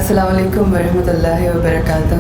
السلام علیکم ورحمۃ اللہ وبرکاتہ.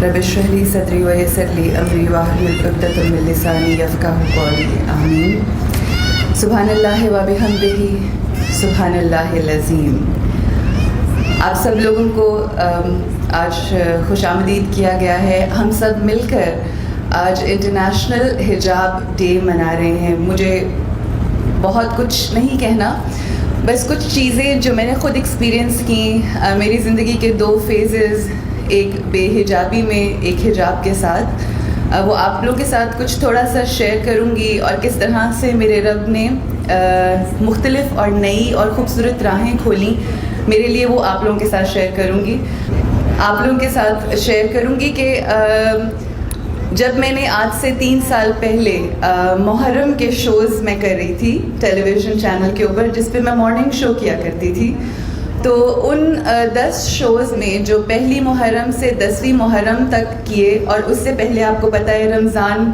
رب اشرح لی صدری ویسر لی امری واحلل عقدۃ من لسانی یفقہوا قولی. آمین. سبحان اللہ وبحمدہ سبحان اللہ العظیم. آپ سب لوگوں کو آج خوش آمدید کیا گیا ہے. ہم سب مل کر آج انٹرنیشنل حجاب ڈے منا رہے ہیں. مجھے بہت کچھ نہیں کہنا، بس کچھ چیزیں جو میں نے خود ایکسپیرئنس کی. میری زندگی کے 2 فیزز، ایک بے حجابی میں، ایک حجاب کے ساتھ، وہ آپ لوگوں کے ساتھ کچھ تھوڑا سا شیئر کروں گی، اور کس طرح سے میرے رب نے مختلف اور نئی اور خوبصورت راہیں کھولیں میرے لیے، وہ آپ لوگوں کے ساتھ شیئر کروں گی. آپ لوگوں کے ساتھ شیئر کروں گی کہ جب میں نے آج سے 3 سال پہلے محرم کے شوز میں کر رہی تھی ٹیلی ویژن چینل کے اوپر، جس پہ میں مارننگ شو کیا کرتی تھی، تو ان 10 شوز میں جو پہلی محرم سے 10ویں محرم تک کیے، اور اس سے پہلے آپ کو پتہ ہے رمضان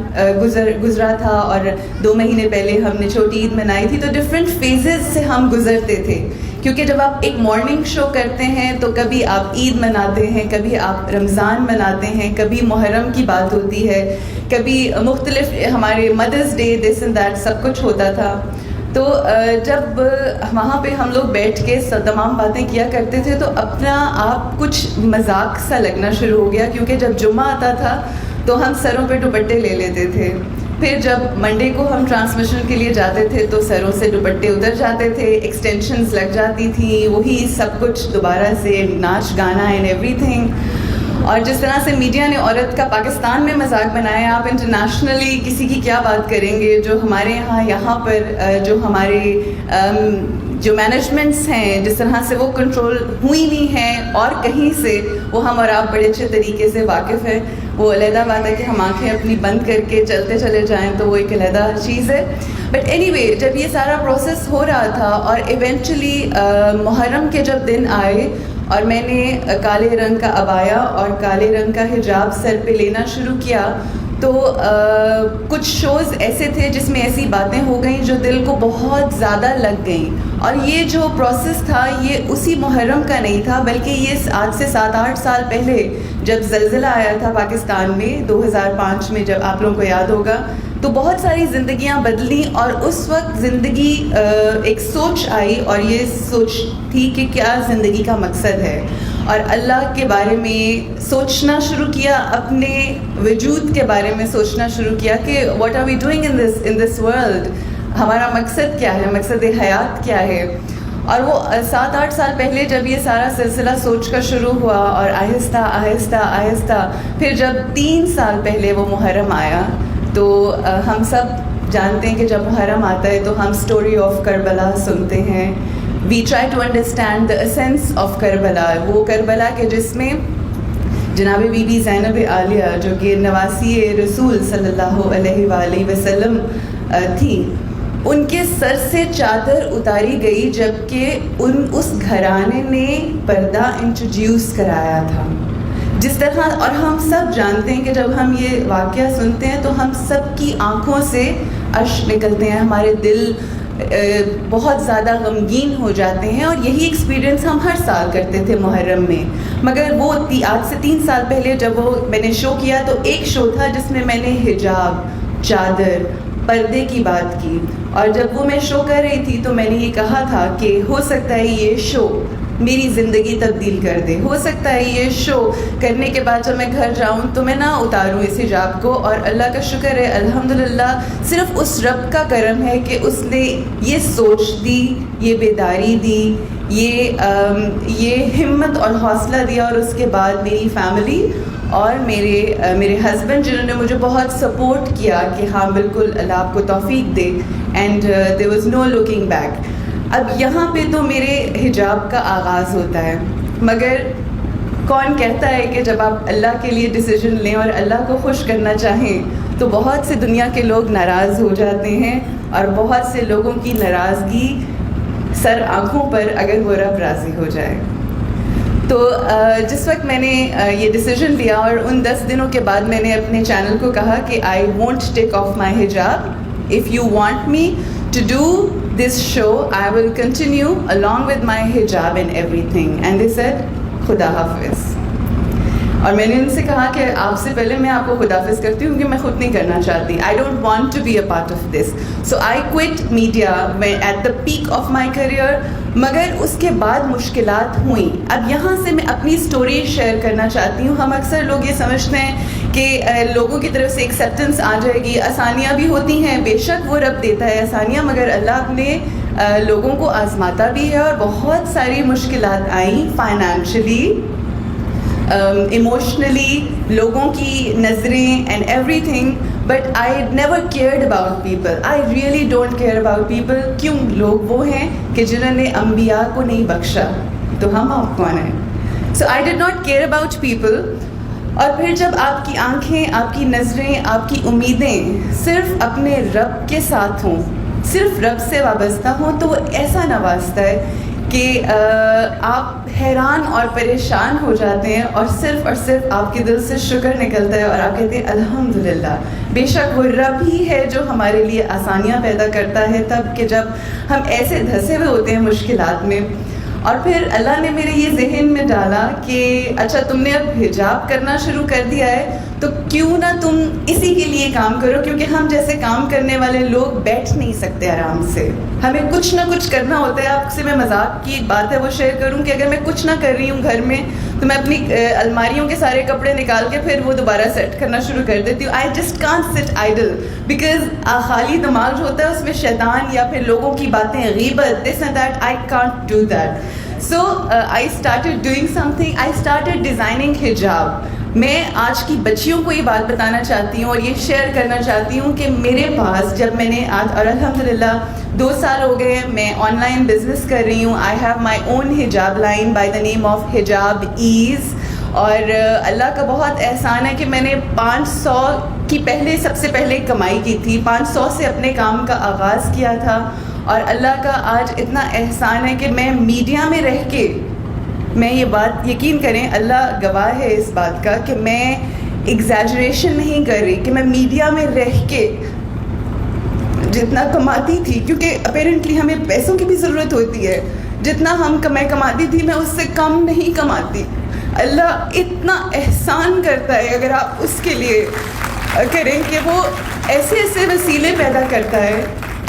گزرا تھا، اور 2 مہینے پہلے ہم نے چھوٹی عید منائی تھی، تو ڈفرینٹ فیزز سے ہم گزرتے تھے. کیونکہ جب آپ ایک مارننگ شو کرتے ہیں تو کبھی آپ عید مناتے ہیں، کبھی آپ رمضان مناتے ہیں، کبھی محرم کی بات ہوتی ہے، کبھی مختلف ہمارے مدرس ڈے، دس اینڈ دیٹ سب کچھ ہوتا تھا. تو جب وہاں پہ ہم لوگ بیٹھ کے تمام باتیں کیا کرتے تھے تو اپنا آپ کچھ مذاق سا لگنا شروع ہو گیا. کیونکہ جب جمعہ آتا تھا تو ہم سروں پہ دوپٹے لے لیتے تھے، پھر جب منڈے کو ہم ٹرانسمیشن کے لیے جاتے تھے تو سروں سے دوپٹے اتر جاتے تھے، ایکسٹینشنز لگ جاتی تھیں، وہی سب کچھ دوبارہ سے ناچ گانا اینڈ ایوری تھنگ. اور جس طرح سے میڈیا نے عورت کا پاکستان میں مذاق بنایا، آپ انٹرنیشنلی کسی کی کیا بات کریں گے. جو ہمارے یہاں پر جو ہمارے جو مینجمنٹس ہیں، جس طرح سے وہ کنٹرول ہوئی نہیں ہیں اور کہیں سے، وہ ہم اور آپ بڑے اچھے طریقے سے واقف ہیں. وہ علیحدہ بات ہے کہ ہم آنکھیں اپنی بند کر کے چلتے چلے جائیں تو وہ ایک علیحدہ چیز ہے. بٹ اینی وے، جب یہ سارا پروسیس ہو رہا تھا اور ایونچولی محرم کے جب دن آئے اور میں نے کالے رنگ کا عبایا اور کالے رنگ کا حجاب سر پہ لینا شروع کیا، تو کچھ شوز ایسے تھے جس میں ایسی باتیں ہو گئیں جو دل کو بہت زیادہ لگ گئیں. اور یہ جو پروسیس تھا یہ اسی محرم کا نہیں تھا، بلکہ یہ آج سے 7-8 سال پہلے جب زلزلہ آیا تھا پاکستان میں 2005 میں، جب آپ لوگوں کو یاد ہوگا، تو بہت ساری زندگیاں بدلیں. اور اس وقت زندگی ایک سوچ آئی، اور یہ سوچ تھی کہ کیا زندگی کا مقصد ہے، اور اللہ کے بارے میں سوچنا شروع کیا، اپنے وجود کے بارے میں سوچنا شروع کیا کہ what are we doing in this world, ہمارا مقصد کیا ہے، مقصد حیات کیا ہے. اور وہ 7-8 سال پہلے جب یہ سارا سلسلہ سوچ کا شروع ہوا، اور آہستہ آہستہ آہستہ پھر جب 3 سال پہلے وہ محرم آیا، تو ہم سب جانتے ہیں کہ جب محرم آتا ہے تو ہم سٹوری آف کربلا سنتے ہیں. We try to understand the essence of Karbala, وہ کربلا کے جس میں جناب بی بی زینب عالیہ، جو کہ نواسی رسول صلی اللہ علیہ وآلہ وسلم تھیں، ان کے سر سے چادر اتاری گئی جبکہ اس گھرانے نے پردہ انٹروڈیوس کرایا تھا. جس طرح، اور ہم سب جانتے ہیں کہ جب ہم یہ واقعہ سنتے ہیں تو ہم سب کی آنکھوں سے اشک نکلتے ہیں، ہمارے دل بہت زیادہ غمگین ہو جاتے ہیں. اور یہی ایکسپیرینس ہم ہر سال کرتے تھے محرم میں. مگر وہ آج سے 3 سال پہلے جب وہ میں نے شو کیا تو ایک شو تھا جس میں میں نے حجاب، چادر، پردے کی بات کی. اور جب وہ میں شو کر رہی تھی تو میں نے یہ کہا تھا کہ ہو سکتا ہے یہ شو میری زندگی تبدیل کر دے، ہو سکتا ہے یہ شو کرنے کے بعد جب میں گھر جاؤں تو میں نہ اتاروں اس حجاب کو. اور اللہ کا شکر ہے، الحمدللہ، صرف اس رب کا کرم ہے کہ اس نے یہ سوچ دی، یہ بیداری دی، یہ ہمت اور حوصلہ دیا. اور اس کے بعد میری فیملی اور میرے ہسبینڈ، جنہوں نے مجھے بہت سپورٹ کیا کہ ہاں بالکل اللہ آپ کو توفیق دے، and there was no looking back. اب یہاں پہ تو میرے حجاب کا آغاز ہوتا ہے، مگر کون کہتا ہے کہ جب آپ اللہ کے لیے ڈیسیجن لیں اور اللہ کو خوش کرنا چاہیں تو بہت سے دنیا کے لوگ ناراض ہو جاتے ہیں، اور بہت سے لوگوں کی ناراضگی سر آنکھوں پر اگر وہ رب راضی ہو جائے. تو جس وقت میں نے یہ ڈیسیجن لیا، اور ان 10 دنوں کے بعد میں نے اپنے چینل کو کہا کہ I won't take off my hijab, if you want me to do this show I will continue along with my hijab and everything. And they said خدا حافظ. اور میں نے ان سے کہا کہ آپ سے پہلے میں آپ کو خدا حافظ کرتی ہوں کیونکہ میں خود نہیں کرنا چاہتی. I don't want to be a part of this. So I quit media میں at the peak of my career. مگر اس کے بعد مشکلات ہوئیں. اب یہاں سے میں اپنی اسٹوری شیئر کرنا چاہتی ہوں. ہم اکثر لوگ یہ سمجھتے ہیں کہ لوگوں کی طرف سے ایکسیپٹنس آ جائے گی. آسانیاں بھی ہوتی ہیں, بے شک وہ رب دیتا ہے آسانیاں, مگر اللہ اپنے لوگوں کو آزماتا بھی ہے. اور بہت ساری مشکلات آئیں, فائنینشلی, ایموشنلی, لوگوں کی نظریں and everything. But I never cared about people. I really don't care about people. کیوں؟ لوگ وہ ہیں کہ جنہوں نے انبیاء کو نہیں بخشا, تو ہم آپ کون ہیں؟ So I did not care about people. اور پھر جب آپ کی آنکھیں, آپ کی نظریں, آپ کی امیدیں صرف اپنے رب کے ساتھ ہوں, صرف رب سے وابستہ ہوں, تو وہ ایسا نوازتا ہے کہ آپ حیران اور پریشان ہو جاتے ہیں, اور صرف آپ کے دل سے شکر نکلتا ہے اور آپ کہتے ہیں الحمدللہ. بے شک وہ رب ہی ہے جو ہمارے لیے آسانیاں پیدا کرتا ہے تب کہ جب ہم ایسے دھسے ہوئے ہوتے ہیں مشکلات میں. اور پھر اللہ نے میرے یہ ذہن میں ڈالا کہ اچھا تم نے اب حجاب کرنا شروع کر دیا ہے, تو کیوں نہ تم اسی کے لیے کام کرو, کیونکہ ہم جیسے کام کرنے والے لوگ بیٹھ نہیں سکتے آرام سے, ہمیں کچھ نہ کچھ کرنا ہوتا ہے. آپ سے میں مذاق کی ایک بات ہے وہ شیئر کروں کہ اگر میں کچھ نہ کر رہی ہوں گھر میں, تو میں اپنی الماریوں کے سارے کپڑے نکال کے پھر وہ دوبارہ سیٹ کرنا شروع کر دیتی ہوں. آئی جسٹ کانٹ سٹ آئیڈل, بیکاز خالی دماغ جو ہوتا ہے اس میں شیطان یا پھر لوگوں کی باتیں, غیبت, this and that, I can't do that. So I started doing something. I started designing hijab. میں آج کی بچیوں کو یہ بات بتانا چاہتی ہوں اور یہ شیئر کرنا چاہتی ہوں کہ میرے پاس جب میں نے آج, اور الحمدللہ 2 سال ہو گئے ہیں, میں آن لائن بزنس کر رہی ہوں. آئی ہیو مائی اون حجاب line by the name of حجاب ایز. اور اللہ کا بہت احسان ہے کہ میں نے 500 کی سب سے پہلے کمائی کی تھی. 500 سے اپنے کام کا آغاز کیا تھا. اور اللہ کا آج اتنا احسان ہے کہ میں میڈیا میں رہ کے, میں یہ بات یقین کریں, اللہ گواہ ہے اس بات کا کہ میں ایگزیجریشن نہیں کر رہی, کہ میں میڈیا میں رہ کے جتنا کماتی تھی, کیونکہ اپیرنٹلی ہمیں پیسوں کی بھی ضرورت ہوتی ہے, جتنا میں کماتی تھی میں اس سے کم نہیں کماتی. اللہ اتنا احسان کرتا ہے اگر آپ اس کے لیے کریں کہ وہ ایسے ایسے وسیلے پیدا کرتا ہے.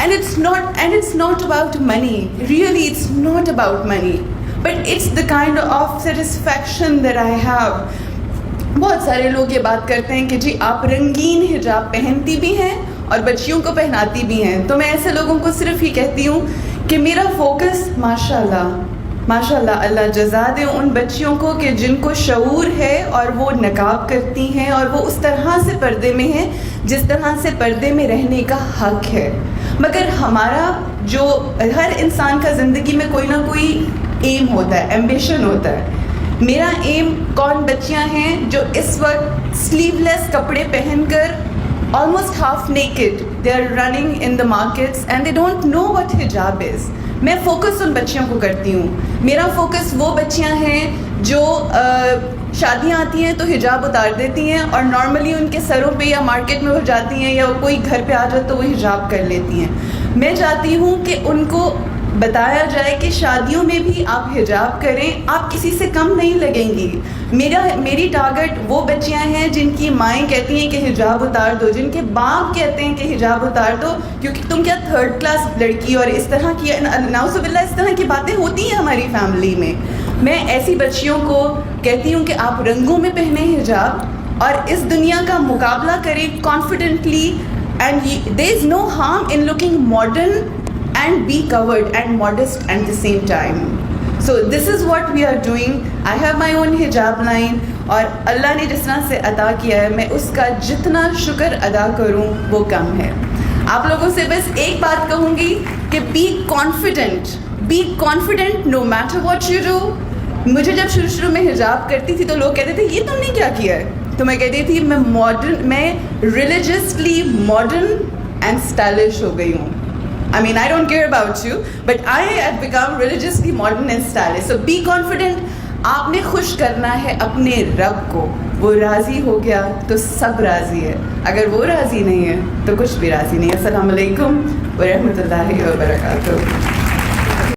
And it's not about money. Really, it's not about money. But it's the kind of satisfaction that I have. بہت سارے لوگ یہ بات کرتے ہیں کہ جی آپ رنگین حجاب پہنتی بھی ہیں اور بچیوں کو پہناتی بھی ہیں. تو میں ایسے لوگوں کو صرف ہی کہتی ہوں کہ میرا فوکس ماشاء اللہ اللہ جزا دے ان بچیوں کو کہ جن کو شعور ہے اور وہ نقاب کرتی ہیں اور وہ اس طرح سے پردے میں ہیں جس طرح سے پردے میں رہنے کا حق ہے. مگر ہمارا جو ہر انسان کا زندگی میں کوئی نہ کوئی ایم ہوتا ہے, ایمبیشن ہوتا ہے. میرا ایم کون بچیاں ہیں جو اس وقت سلیو لیس کپڑے پہن کر almost half naked, they are running in the markets and they don't know what hijab is. میں فوکس ان بچیوں کو کرتی ہوں. میرا فوکس وہ بچیاں ہیں جو شادیاں آتی ہیں تو حجاب اتار دیتی ہیں اور نارملی ان کے سروں پہ یا مارکیٹ میں وہ جاتی ہیں یا کوئی گھر پہ آ جائے تو وہ حجاب کر لیتی ہیں. میں چاہتی ہوں کہ ان کو بتایا جائے کہ شادیوں میں بھی آپ حجاب کریں, آپ کسی سے کم نہیں لگیں گی. میری ٹارگٹ وہ بچیاں ہیں جن کی مائیں کہتی ہیں کہ حجاب اتار دو, جن کے باپ کہتے ہیں کہ حجاب اتار دو کیونکہ تم کیا 3rd کلاس لڑکی, اور اس طرح کی نعوذ باللہ اس طرح کی باتیں ہوتی ہیں ہماری فیملی میں. میں ایسی بچیوں کو کہتی ہوں کہ آپ رنگوں میں پہنیں حجاب اور اس دنیا کا مقابلہ کریں confidently, and there is no harm in looking modern and be covered and modest at the same time. So this is what we are doing. I have my own hijab line, اور اللہ نے جس طرح سے عطا کیا ہے میں اس کا جتنا شکر ادا کروں وہ کم ہے. آپ لوگوں سے بس ایک بات کہوں گی کہ be confident no matter what you do. مجھے جب شروع میں حجاب کرتی تھی تو لوگ کہتے تھے یہ تم نے کیا کیا ہے, تو میں کہتی تھی میں ریلیجسلی ماڈرن اینڈ اسٹائلش ہو گئی ہوں. I mean, I don't care about you, but I have become religiously modern and stylish. So be confident. آپ نے خوش کرنا ہے اپنے رب کو, وہ راضی ہو گیا تو سب راضی ہے, اگر وہ راضی نہیں ہے تو کچھ بھی راضی نہیں ہے. السلام علیکم ورحمۃ اللہ وبرکاتہ.